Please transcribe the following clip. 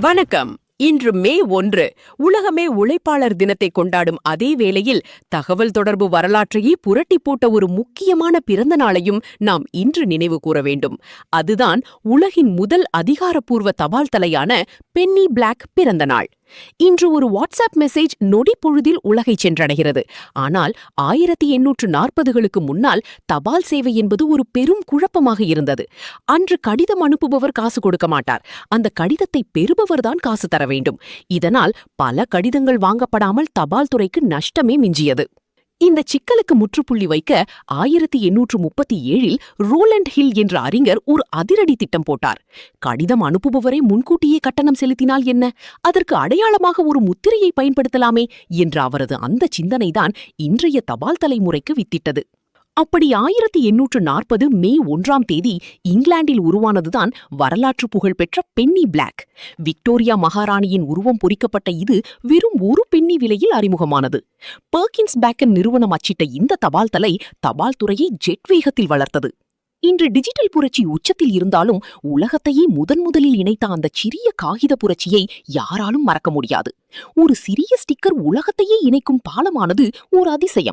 வணக்கம். இன்று மே 1 உலகமே உழைப்பாளர் தினத்தை கொண்டாடும் அதே வேளையில் தகவல் தொடர்பு வரலாற்றையே புரட்டி போட்ட ஒரு முக்கியமான பிறந்த நாளையும் நாம் இன்று நினைவு கூற வேண்டும். அதுதான் உலகின் முதல் அதிகாரப்பூர்வ தபால் தலையான பென்னி பிளாக் பிறந்த நாள். இன்று ஒரு வாட்ஸ்அப் மெசேஜ் நொடி பொழுதில் உலகை சென்றடைகிறது. ஆனால் 1840களுக்கு முன்னால் தபால் சேவை என்பது ஒரு பெரும் குழப்பமாக இருந்தது. அன்று கடிதம் அனுப்புபவர் காசு கொடுக்க மாட்டார். அந்த கடிதத்தை பெறுபவர்தான் காசு தர வேண்டும். இதனால் பல கடிதங்கள் வாங்கப்படாமல் தபால் துறைக்கு நஷ்டமே மிஞ்சியது. இந்த சிக்கலுக்கு முற்றுப்புள்ளி வைக்க 1837இல் ரோலண்ட் ஹில் என்ற அறிஞர் ஒரு அதிரடி திட்டம் போட்டார். கடிதம் அனுப்புபவரை முன்கூட்டியே கட்டணம் செலுத்தினால் என்ன, அதற்கு அடையாளமாக ஒரு முத்திரையை பயன்படுத்தலாமே என்ற அவரது அந்த சிந்தனைதான் இன்றைய தபால் தலைமுறைக்கு வித்திட்டது. அப்படி 1840 மே 1 இங்கிலாந்தில் உருவானதுதான் வரலாற்று புகழ்பெற்ற பென்னி பிளாக். விக்டோரியா மகாராணியின் உருவம் பொறிக்கப்பட்ட இது வெறும் 1 பென்னி விலையில் அறிமுகமானது. பெர்கின்ஸ் பேக்கன் நிறுவனம் அச்சிட்ட இந்த தபால் தலை தபால் துறையை ஜெட் வேகத்தில் வளர்த்தது. இன்று டிஜிட்டல் புரட்சி உச்சத்தில் இருந்தாலும் உலகத்தையே முதலில் இணைத்த அந்த சிறிய காகித புரட்சியை யாராலும் மறக்க முடியாது. ஒரு சிறிய ஸ்டிக்கர் உலகத்தையே இணைக்கும் பாலமானது ஒரு அதிசயம்.